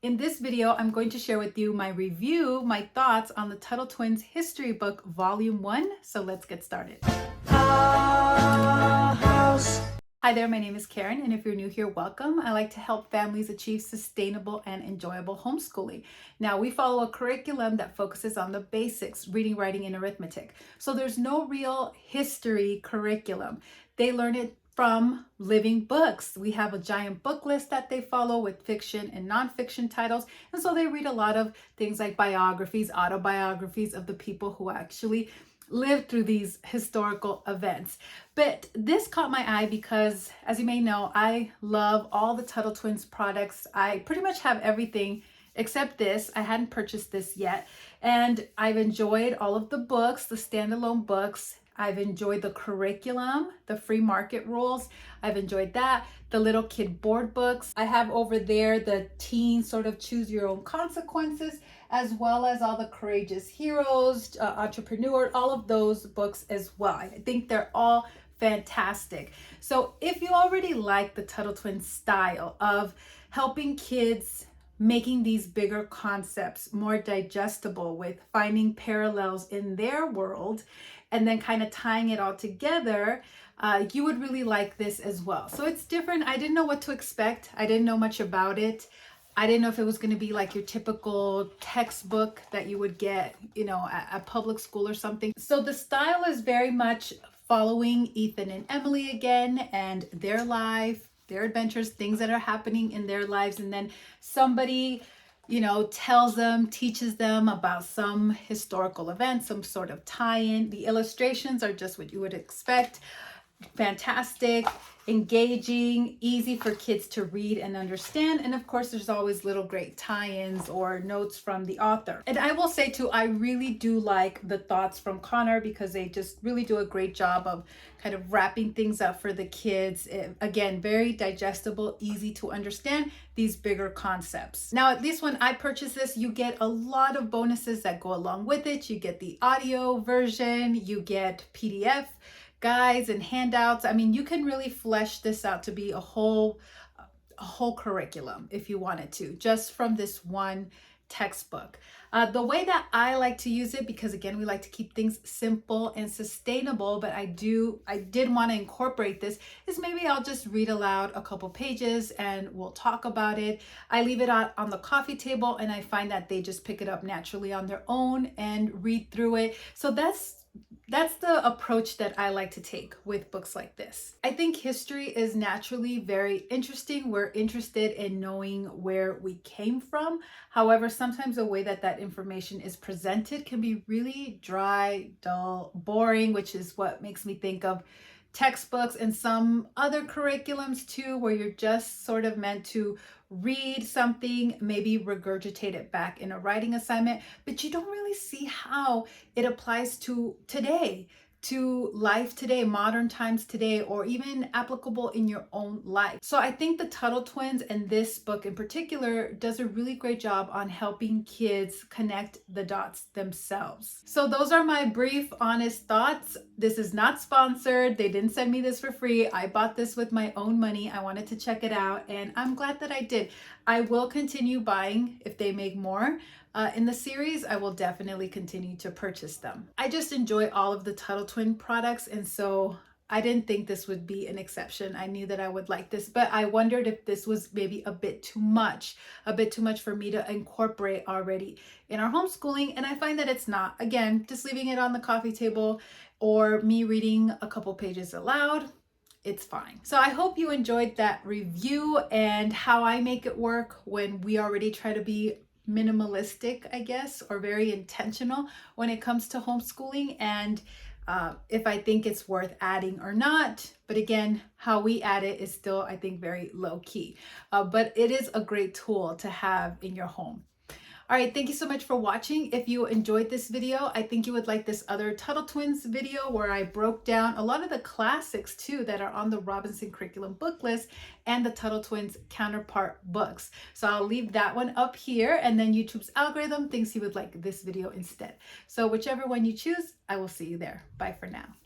In this video, I'm going to share with you my thoughts on the Tuttle Twins History Book, Volume 1. So let's get started. Hi there, my name is Karen, and if you're new here, welcome. I like to help families achieve sustainable and enjoyable homeschooling. Now, we follow a curriculum that focuses on the basics, reading, writing, and arithmetic. So there's no real history curriculum. They learn it from living books. We have a giant book list that they follow with fiction and nonfiction titles. And so they read a lot of things like biographies, autobiographies of the people who actually lived through these historical events. But this caught my eye because, as you may know, I love all the Tuttle Twins products. I pretty much have everything except this. I hadn't purchased this yet. And I've enjoyed all of the books, the standalone books. I've enjoyed the curriculum, the free market rules. I've enjoyed that. The little kid board books. I have over there the teen sort of choose your own consequences, as well as all the courageous heroes, entrepreneur, all of those books as well. I think they're all fantastic. So if you already like the Tuttle Twins style of helping kids making these bigger concepts more digestible with finding parallels in their world and then kind of tying it all together, you would really like this as well. So it's different. I didn't know what to expect. I didn't know much about it. I didn't know if it was going to be like your typical textbook that you would get, at public school or something. So the style is very much following Ethan and Emily again and their life, their adventures, things that are happening in their lives. And then somebody, tells them, teaches them about some historical event, some sort of tie-in. The illustrations are just what you would expect. Fantastic, engaging, easy for kids to read and understand. And of course, there's always little great tie-ins or notes from the author. And I will say too, I really do like the thoughts from Connor because they just really do a great job of kind of wrapping things up for the kids. Again, very digestible, easy to understand these bigger concepts. Now, at least when I purchased this, you get a lot of bonuses that go along with it. You get the audio version, you get PDF guides and handouts. I mean, you can really flesh this out to be a whole curriculum if you wanted to, just from this one textbook. The way that I like to use it, because again, we like to keep things simple and sustainable, but I did want to incorporate this, is maybe I'll just read aloud a couple pages and we'll talk about it. I leave it out on the coffee table and I find that they just pick it up naturally on their own and read through it. So that's the approach that I like to take with books like this. I think history is naturally very interesting. We're interested in knowing where we came from. However, sometimes the way that information is presented can be really dry, dull, boring, which is what makes me think of textbooks and some other curriculums too, where you're just sort of meant to read something, maybe regurgitate it back in a writing assignment, but you don't really see how it applies to today, to life today, modern times today, or even applicable in your own life. So I think the Tuttle Twins and this book in particular does a really great job on helping kids connect the dots themselves. So those are my brief, honest thoughts. This is not sponsored. They didn't send me this for free. I bought this with my own money. I wanted to check it out and I'm glad that I did. I will continue buying if they make more. In the series, I will definitely continue to purchase them. I just enjoy all of the Tuttle Twin products, and so I didn't think this would be an exception. I knew that I would like this, but I wondered if this was maybe a bit too much for me to incorporate already in our homeschooling, and I find that it's not. Again, just leaving it on the coffee table or me reading a couple pages aloud, it's fine. So I hope you enjoyed that review and how I make it work when we already try to be minimalistic, I guess, or very intentional when it comes to homeschooling, and if I think it's worth adding or not. But again, how we add it is still, I think, very low key, but it is a great tool to have in your home. All right, thank you so much for watching. If you enjoyed this video, I think you would like this other Tuttle Twins video where I broke down a lot of the classics too that are on the Robinson curriculum book list and the Tuttle Twins counterpart books. So I'll leave that one up here, and then YouTube's algorithm thinks you would like this video instead. So whichever one you choose, I will see you there. Bye for now.